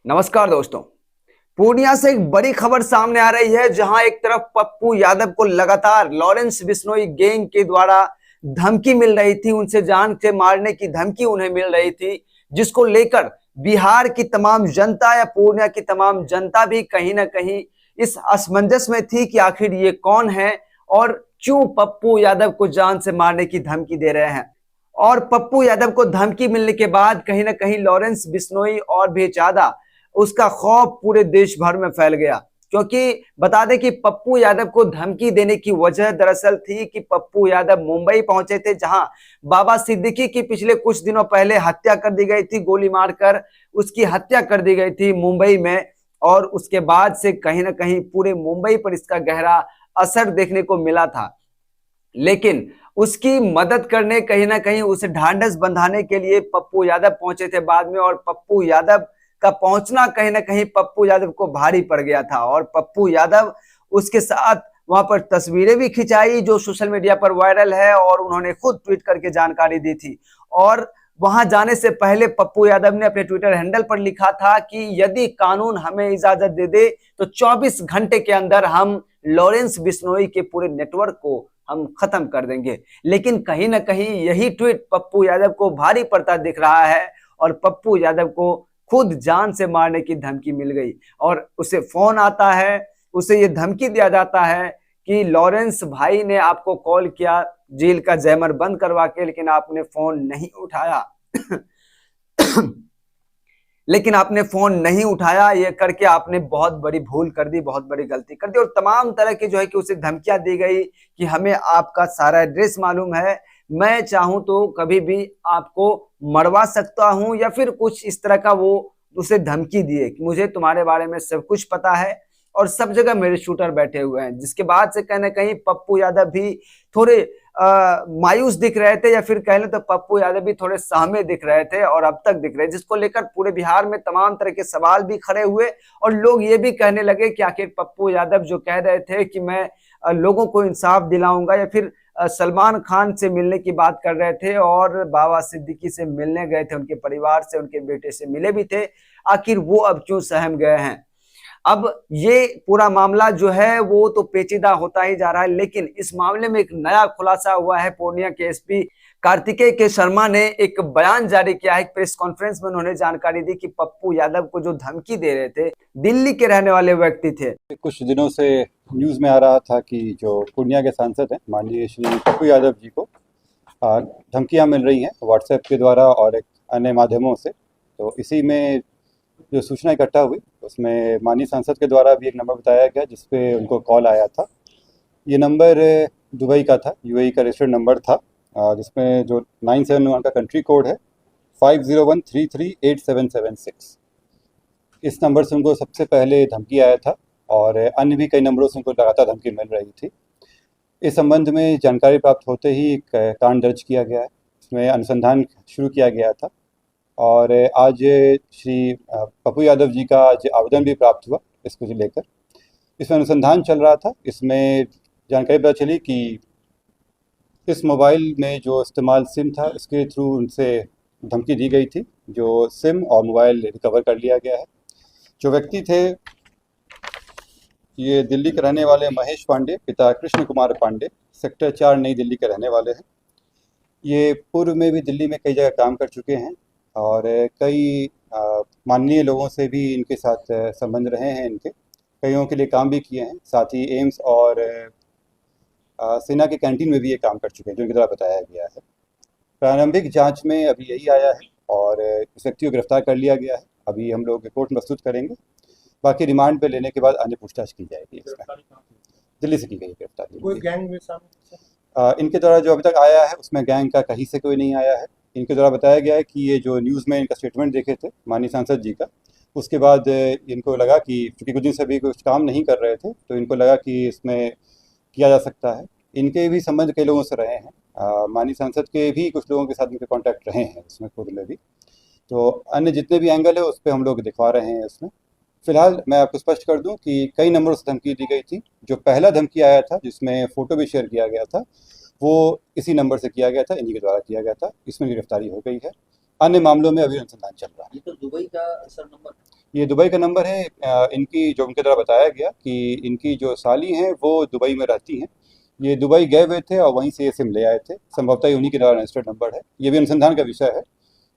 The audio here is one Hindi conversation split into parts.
नमस्कार दोस्तों। पूर्णिया से एक बड़ी खबर सामने आ रही है, जहां एक तरफ पप्पू यादव को लगातार लॉरेंस बिश्नोई गैंग के द्वारा धमकी मिल रही थी, उनसे जान से मारने की धमकी उन्हें मिल रही थी, जिसको लेकर बिहार की तमाम जनता या पूर्णिया की तमाम जनता भी कहीं ना कहीं इस असमंजस में थी कि आखिर ये कौन है और क्यों पप्पू यादव को जान से मारने की धमकी दे रहे हैं। और पप्पू यादव को धमकी मिलने के बाद कहीं ना कहीं लॉरेंस बिश्नोई और भी ज्यादा उसका खौफ पूरे देश भर में फैल गया, क्योंकि बता दें कि पप्पू यादव को धमकी देने की वजह दरअसल थी कि पप्पू यादव मुंबई पहुंचे थे, जहां बाबा सिद्दीकी की पिछले कुछ दिनों पहले हत्या कर दी गई थी, गोली मारकर उसकी हत्या कर दी गई थी मुंबई में। और उसके बाद से कहीं ना कहीं पूरे मुंबई पर इसका गहरा असर देखने को मिला था। लेकिन उसकी मदद करने, कहीं ना कहीं उसे ढांढस बंधाने के लिए पप्पू यादव पहुंचे थे बाद में, और पप्पू यादव का पहुंचना कहीं ना कहीं पप्पू यादव को भारी पड़ गया था। और पप्पू यादव उसके साथ वहां पर तस्वीरें भी खिंचाई जो सोशल मीडिया पर वायरल है, और उन्होंने खुद ट्वीट करके जानकारी दी थी। और वहां जाने से पहले पप्पू यादव ने अपने ट्विटर हैंडल पर लिखा था कि यदि कानून हमें इजाजत दे दे तो 24 घंटे के अंदर हम लॉरेंस बिश्नोई के पूरे नेटवर्क को हम खत्म कर देंगे। लेकिन कहीं ना कहीं यही ट्वीट पप्पू यादव को भारी पड़ता दिख रहा है, और पप्पू यादव को खुद जान से मारने की धमकी मिल गई। और उसे फोन आता है, उसे ये धमकी दिया जाता है कि लॉरेंस भाई ने आपको कॉल किया जेल का जैमर बंद करवा के, लेकिन आपने फोन नहीं उठाया। लेकिन आपने फोन नहीं उठाया, ये करके आपने बहुत बड़ी भूल कर दी, बहुत बड़ी गलती कर दी। और तमाम तरह की जो है कि उसे धमकियां दी गई कि हमें आपका सारा एड्रेस मालूम है, मैं चाहूं तो कभी भी आपको मरवा सकता हूं, या फिर कुछ इस तरह का वो उसे धमकी दिए कि मुझे तुम्हारे बारे में सब कुछ पता है और सब जगह मेरे शूटर बैठे हुए हैं। जिसके बाद से कहीं ना कहीं पप्पू यादव भी थोड़े मायूस दिख रहे थे, या फिर कह लें तो पप्पू यादव भी थोड़े सहमे दिख रहे थे और अब तक दिख रहे, जिसको लेकर पूरे बिहार में तमाम तरह के सवाल भी खड़े हुए। और लोग ये भी कहने लगे कि आखिर पप्पू यादव जो कह रहे थे कि मैं लोगों को इंसाफ दिलाऊंगा, या फिर सलमान खान से मिलने की बात कर रहे थे और बाबा सिद्दीकी से मिलने गए थे, उनके परिवार से, उनके बेटे से मिले भी थे, आखिर वो अब क्यों सहम गए हैं। अब ये पूरा मामला जो है वो तो पेचीदा होता ही जा रहा है, लेकिन इस मामले में एक नया खुलासा हुआ है। पूर्णिया के एसपी कार्तिकेय के शर्मा ने एक बयान जारी किया है, एक प्रेस कॉन्फ्रेंस में उन्होंने जानकारी दी कि पप्पू यादव को जो धमकी दे रहे थे दिल्ली के रहने वाले व्यक्ति थे। कुछ दिनों से न्यूज़ में आ रहा था कि जो पूर्णिया के सांसद हैं माननीय श्री पप्पू यादव जी को धमकियां मिल रही हैं व्हाट्सएप के द्वारा और एक अन्य माध्यमों से। तो इसी में जो सूचना इकट्ठा हुई उसमें माननीय सांसद के द्वारा भी एक नंबर बताया गया जिस पे उनको कॉल आया था। ये नंबर दुबई का था, यूएई का रजिस्टर्ड नंबर था, जिसमें जो 971 का कंट्री कोड है 5013387776। इस नंबर से उनको सबसे पहले धमकी आया था और अन्य भी कई नंबरों से उनको लगातार धमकी मिल रही थी। इस संबंध में जानकारी प्राप्त होते ही एक कांड दर्ज किया गया है, इसमें अनुसंधान शुरू किया गया था और आज श्री पप्पू यादव जी का आज आवेदन भी प्राप्त हुआ इसको लेकर। इसमें अनुसंधान चल रहा था। इसमें जानकारी पता चली कि इस मोबाइल में जो इस्तेमाल सिम था इसके थ्रू उनसे धमकी दी गई थी। जो सिम और मोबाइल रिकवर कर लिया गया है। जो व्यक्ति थे ये दिल्ली के रहने वाले महेश पांडे, पिता कृष्ण कुमार पांडे, सेक्टर 4 नई दिल्ली के रहने वाले हैं। ये पूर्व में भी दिल्ली में कई जगह काम कर चुके हैं और कई माननीय लोगों से भी इनके साथ संबंध रहे हैं। इनके कईयों के लिए काम भी किए हैं। साथ ही एम्स और सेना के कैंटीन में भी ये काम कर चुके हैं, जो इनके द्वारा बताया गया है। प्रारंभिक जांच में अभी यही आया है और इस व्यक्ति को गिरफ्तार कर लिया गया है। अभी हम लोग कोर्ट में प्रस्तुत करेंगे, बाकी रिमांड पे लेने के बाद अन्य पूछताछ की जाएगी। इसमें दिल्ली से की गई गिरफ्तारी। कोई गैंग में शामिल? इनके द्वारा जो अभी तक आया है उसमें गैंग का कहीं से कोई नहीं आया है। इनके द्वारा बताया गया है कि ये जो न्यूज़ में इनका स्टेटमेंट देखे थे माननीय सांसद जी का, उसके बाद इनको लगा कि चूँकि कुछ दिन से अभी कुछ काम नहीं कर रहे थे तो इनको लगा कि इसमें किया जा सकता है। इनके भी संबंध कई लोगों से रहे हैं, माननीय सांसद के भी कुछ लोगों के साथ इनके कॉन्टैक्ट रहे हैं इसमें पूर्व में भी। तो अन्य जितने भी एंगल है उस पर हम लोग दिखवा रहे हैं इसमें। फिलहाल मैं आपको स्पष्ट कर दूं कि कई नंबरों से धमकी दी गई थी। जो पहला धमकी आया था जिसमें फ़ोटो भी शेयर किया गया था वो इसी नंबर से किया गया था, इन्हीं के द्वारा किया गया था। इसमें गिरफ्तारी हो गई है। अन्य मामलों में अभी अनुसंधान चल रहा है। ये तो दुबई का सर नंबर, ये दुबई का नंबर है। इनकी जो उनके द्वारा बताया गया कि इनकी जो साली हैं वो दुबई में रहती हैं। ये दुबई गए हुए थे और वहीं से ये सिम ले आए थे। संभवतः ये उन्हीं के द्वारा रजिस्टर्ड नंबर है। ये भी अनुसंधान का विषय है।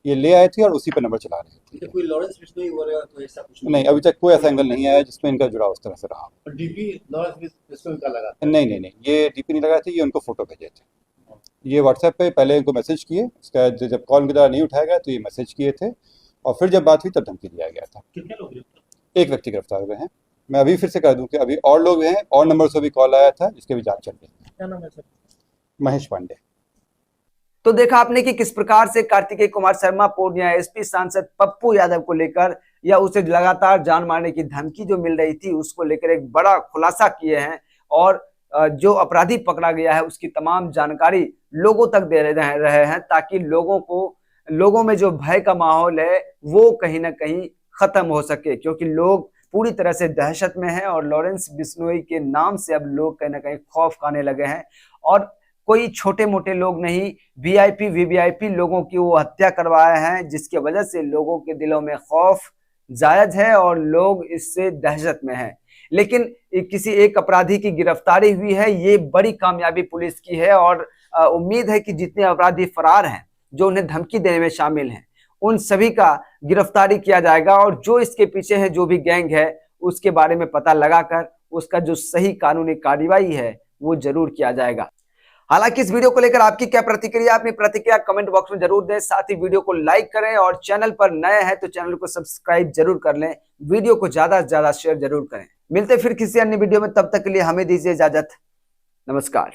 ये ले आए थे और उसी पर नंबर चला रहे थे। तो कोई लॉरेंस बिश्नोई वगैरह तो ऐसा कुछ नहीं, अभी तक कोई ऐसा एंगल नहीं आया जिसमें इनका जुड़ाव उस तरह से रहा। और डीपी लॉरेंस बिश्नोई का लगा था? नहीं, ये डीपी नहीं लगाए थे, ये उनको फोटो भेजे थे। ये व्हाट्सएप पे पहले इनको मैसेज किए, उसके बाद जब कॉल उनके द्वारा नहीं उठाया गया तो ये मैसेज किए थे और फिर जब बात हुई तब धमकी दिया गया था। कितने लोग गिरफ्तार? एक व्यक्ति गिरफ्तार हुए हैं। मैं अभी फिर से कह दूं कि अभी और लोग हैं, और नंबर से भी कॉल आया था जिसके भी जांच चल रही है। क्या नाम है सर? महेश पांडे। तो देखा आपने कि किस प्रकार से कार्तिकेय कुमार शर्मा पूर्णिया एसपी सांसद पप्पू यादव को लेकर या उसे लगातार जान मारने की धमकी जो मिल रही थी उसको लेकर एक बड़ा खुलासा किए हैं और जो अपराधी पकड़ा गया है उसकी तमाम जानकारी लोगों तक दे रहे हैं ताकि लोगों में जो भय का माहौल है वो कहीं ना कहीं खत्म हो सके, क्योंकि लोग पूरी तरह से दहशत में हैं और लॉरेंस बिश्नोई के नाम से अब लोग कहीं ना कहीं खौफ खाने लगे हैं। और कोई छोटे मोटे लोग नहीं, वीआईपी वीवीआईपी लोगों की वो हत्या करवाए हैं जिसकी वजह से लोगों के दिलों में खौफ जायज है और लोग इससे दहशत में हैं। लेकिन किसी एक अपराधी की गिरफ्तारी हुई है, ये बड़ी कामयाबी पुलिस की है और उम्मीद है कि जितने अपराधी फरार हैं जो उन्हें धमकी देने में शामिल हैं उन सभी का गिरफ्तारी किया जाएगा और जो इसके पीछे है जो भी गैंग है उसके बारे में पता लगाकर उसका जो सही कानूनी कार्रवाई है वो जरूर किया जाएगा। हालांकि इस वीडियो को लेकर आपकी क्या प्रतिक्रिया, अपनी प्रतिक्रिया कमेंट बॉक्स में जरूर दें। साथ ही वीडियो को लाइक करें और चैनल पर नए हैं तो चैनल को सब्सक्राइब जरूर कर लें। वीडियो को ज्यादा से ज्यादा शेयर जरूर करें। मिलते फिर किसी अन्य वीडियो में, तब तक के लिए हमें दीजिए इजाजत। नमस्कार।